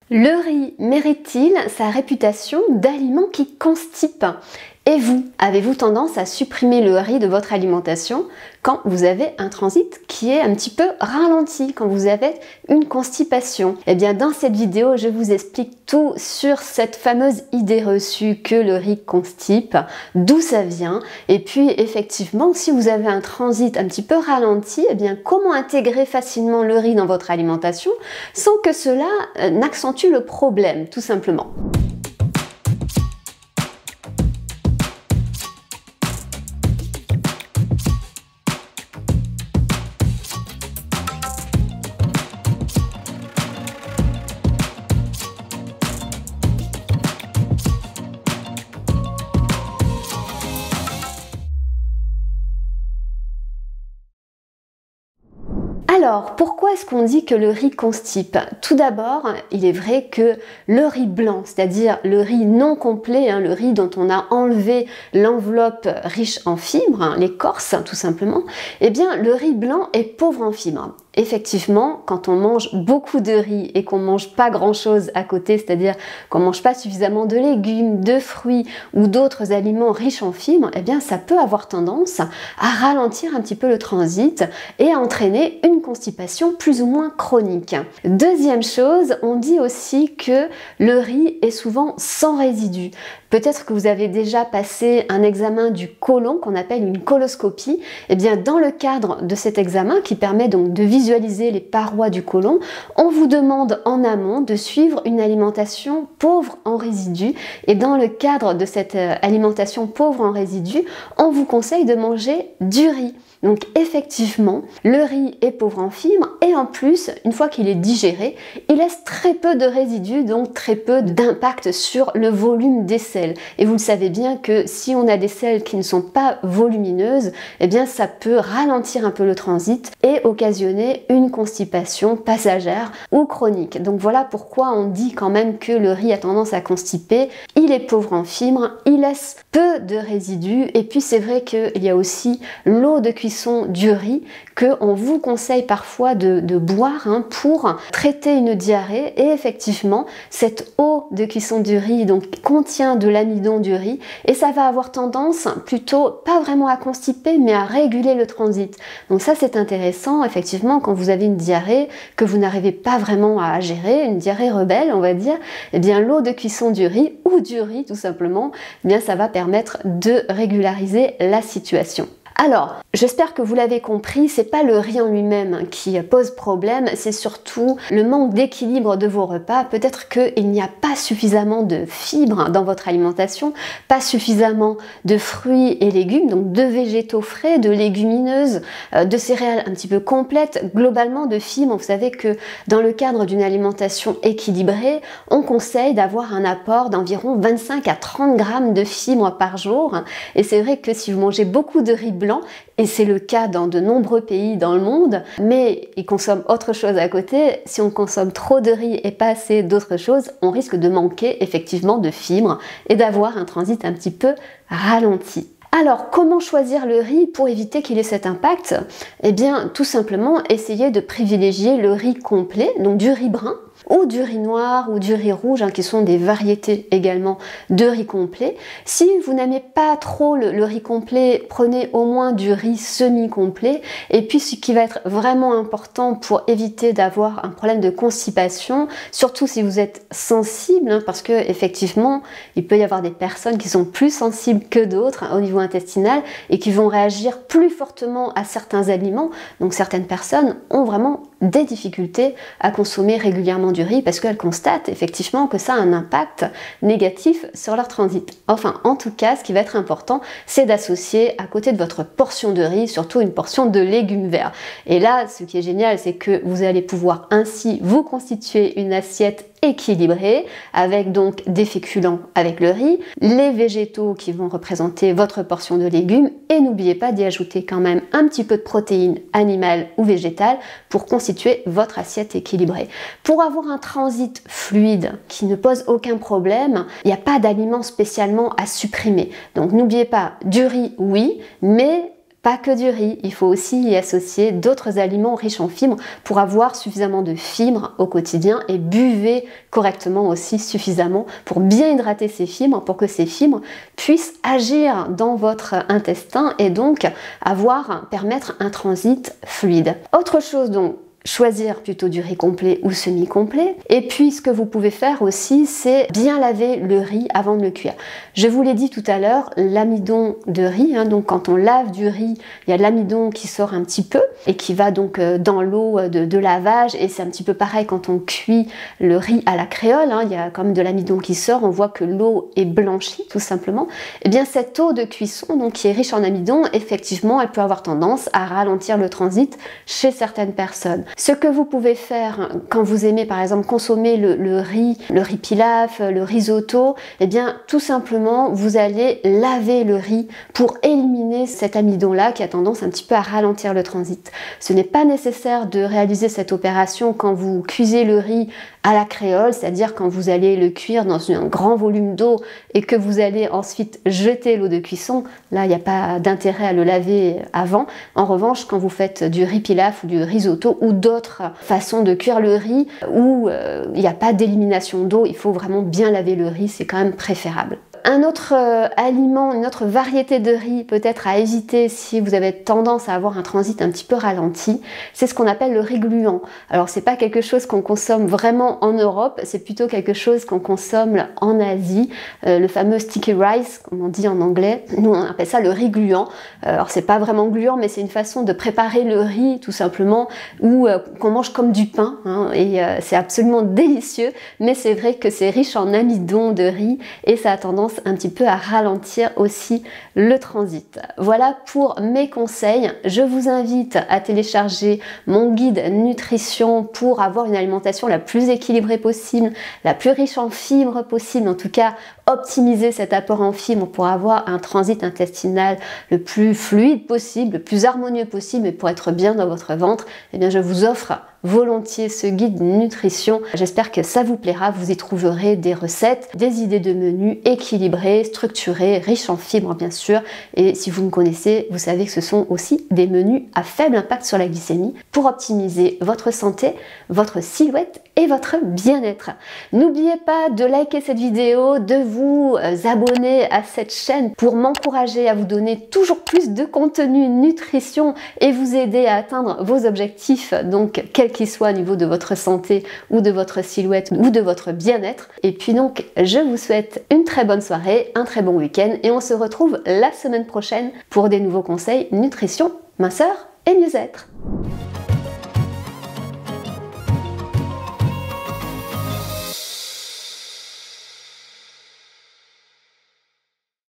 Le riz mérite-t-il sa réputation d'aliment qui constipe? Et vous, avez-vous tendance à supprimer le riz de votre alimentation quand vous avez un transit qui est un petit peu ralenti, quand vous avez une constipation? Eh bien, dans cette vidéo, je vous explique tout sur cette fameuse idée reçue que le riz constipe, d'où ça vient, et puis effectivement, si vous avez un transit un petit peu ralenti, eh bien, comment intégrer facilement le riz dans votre alimentation sans que cela n'accentue le problème, tout simplement. Alors, pourquoi est-ce qu'on dit que le riz constipe? Tout d'abord, il est vrai que le riz blanc, c'est-à-dire le riz non complet, le riz dont on a enlevé l'enveloppe riche en fibres, l'écorce tout simplement, eh bien le riz blanc est pauvre en fibres. Effectivement, quand on mange beaucoup de riz et qu'on mange pas grand-chose à côté, c'est-à-dire qu'on mange pas suffisamment de légumes, de fruits ou d'autres aliments riches en fibres, eh bien ça peut avoir tendance à ralentir un petit peu le transit et à entraîner une constipation plus ou moins chronique. Deuxième chose, on dit aussi que le riz est souvent sans résidus. Peut-être que vous avez déjà passé un examen du côlon qu'on appelle une coloscopie. Eh bien, dans le cadre de cet examen qui permet donc de visualiser les parois du côlon, on vous demande en amont de suivre une alimentation pauvre en résidus. Et dans le cadre de cette alimentation pauvre en résidus, on vous conseille de manger du riz. Donc effectivement, le riz est pauvre en fibres et en plus, une fois qu'il est digéré, il laisse très peu de résidus, donc très peu d'impact sur le volume des selles. Et vous le savez bien que si on a des selles qui ne sont pas volumineuses, eh bien ça peut ralentir un peu le transit et occasionner une constipation passagère ou chronique. Donc voilà pourquoi on dit quand même que le riz a tendance à constiper. Il est pauvre en fibres, il laisse peu de résidus et puis c'est vrai qu'il y a aussi l'eau de cuisson du riz qu'on vous conseille parfois de boire pour traiter une diarrhée. Et effectivement, cette eau de cuisson du riz donc contient de l'amidon du riz et ça va avoir tendance plutôt pas vraiment à constiper mais à réguler le transit. Donc ça c'est intéressant effectivement quand vous avez une diarrhée que vous n'arrivez pas vraiment à gérer, une diarrhée rebelle on va dire, eh bien l'eau de cuisson du riz ou du riz tout simplement, eh bien ça va permettre de régulariser la situation. Alors, j'espère que vous l'avez compris, c'est pas le riz en lui-même qui pose problème, c'est surtout le manque d'équilibre de vos repas. Peut-être qu'il n'y a pas suffisamment de fibres dans votre alimentation, pas suffisamment de fruits et légumes, donc de végétaux frais, de légumineuses, de céréales un petit peu complètes, globalement de fibres. Vous savez que dans le cadre d'une alimentation équilibrée, on conseille d'avoir un apport d'environ 25 à 30 grammes de fibres par jour. Et c'est vrai que si vous mangez beaucoup de riz blanc, et c'est le cas dans de nombreux pays dans le monde, mais ils consomment autre chose à côté. Si on consomme trop de riz et pas assez d'autres choses, on risque de manquer effectivement de fibres et d'avoir un transit un petit peu ralenti. Alors, comment choisir le riz pour éviter qu'il ait cet impact? Eh bien, tout simplement, essayez de privilégier le riz complet, donc du riz brun, ou du riz noir ou du riz rouge, qui sont des variétés également de riz complet. Si vous n'aimez pas trop le riz complet, prenez au moins du riz semi-complet. Et puis ce qui va être vraiment important pour éviter d'avoir un problème de constipation, surtout si vous êtes sensible, parce que effectivement, il peut y avoir des personnes qui sont plus sensibles que d'autres au niveau intestinal et qui vont réagir plus fortement à certains aliments. Donc certaines personnes ont vraiment des difficultés à consommer régulièrement du riz parce qu'elles constatent effectivement que ça a un impact négatif sur leur transit. Enfin, en tout cas, ce qui va être important, c'est d'associer à côté de votre portion de riz, surtout une portion de légumes verts. Et là, ce qui est génial, c'est que vous allez pouvoir ainsi vous constituer une assiette équilibré avec donc des féculents avec le riz, les végétaux qui vont représenter votre portion de légumes et n'oubliez pas d'y ajouter quand même un petit peu de protéines animales ou végétales pour constituer votre assiette équilibrée. Pour avoir un transit fluide qui ne pose aucun problème, il n'y a pas d'aliments spécialement à supprimer. Donc n'oubliez pas, du riz oui, mais pas que du riz, il faut aussi y associer d'autres aliments riches en fibres pour avoir suffisamment de fibres au quotidien et buvez correctement aussi suffisamment pour bien hydrater ces fibres, pour que ces fibres puissent agir dans votre intestin et donc permettre un transit fluide. Autre chose donc, choisir plutôt du riz complet ou semi-complet. Et puis ce que vous pouvez faire aussi, c'est bien laver le riz avant de le cuire. Je vous l'ai dit tout à l'heure, l'amidon de riz, donc quand on lave du riz, il y a de l'amidon qui sort un petit peu et qui va donc dans l'eau de lavage, et c'est un petit peu pareil quand on cuit le riz à la créole, il y a quand même de l'amidon qui sort, on voit que l'eau est blanchie tout simplement. Et bien cette eau de cuisson, donc qui est riche en amidon, effectivement elle peut avoir tendance à ralentir le transit chez certaines personnes. Ce que vous pouvez faire quand vous aimez par exemple consommer le riz pilaf, le risotto, eh bien tout simplement vous allez laver le riz pour éliminer cet amidon là qui a tendance un petit peu à ralentir le transit. Ce n'est pas nécessaire de réaliser cette opération quand vous cuisez le riz à la créole, c'est-à-dire quand vous allez le cuire dans un grand volume d'eau et que vous allez ensuite jeter l'eau de cuisson. Là, il n'y a pas d'intérêt à le laver avant. En revanche, quand vous faites du riz pilaf ou du risotto ou d'autres façons de cuire le riz où il n'y a pas d'élimination d'eau, il faut vraiment bien laver le riz, c'est quand même préférable. Un autre aliment, une autre variété de riz peut-être à éviter si vous avez tendance à avoir un transit un petit peu ralenti, c'est ce qu'on appelle le riz gluant. Alors c'est pas quelque chose qu'on consomme vraiment en Europe, c'est plutôt quelque chose qu'on consomme en Asie, le fameux sticky rice, comme on dit en anglais. Nous on appelle ça le riz gluant. Alors c'est pas vraiment gluant, mais c'est une façon de préparer le riz tout simplement, ou qu'on mange comme du pain, et c'est absolument délicieux, mais c'est vrai que c'est riche en amidon de riz et ça a tendance un petit peu à ralentir aussi le transit. Voilà pour mes conseils. Je vous invite à télécharger mon guide nutrition pour avoir une alimentation la plus équilibrée possible, la plus riche en fibres possible, en tout cas optimiser cet apport en fibres pour avoir un transit intestinal le plus fluide possible, le plus harmonieux possible et pour être bien dans votre ventre. Eh bien je vous offre volontiers ce guide nutrition. J'espère que ça vous plaira, vous y trouverez des recettes, des idées de menus équilibrés, structurés, riches en fibres bien sûr, et si vous me connaissez, vous savez que ce sont aussi des menus à faible impact sur la glycémie pour optimiser votre santé, votre silhouette et votre bien-être. N'oubliez pas de liker cette vidéo, de vous abonner à cette chaîne pour m'encourager à vous donner toujours plus de contenu nutrition et vous aider à atteindre vos objectifs, donc quel qu'il soit au niveau de votre santé ou de votre silhouette ou de votre bien-être. Et puis donc, je vous souhaite une très bonne soirée, un très bon week-end et on se retrouve la semaine prochaine pour des nouveaux conseils nutrition, minceur et mieux-être.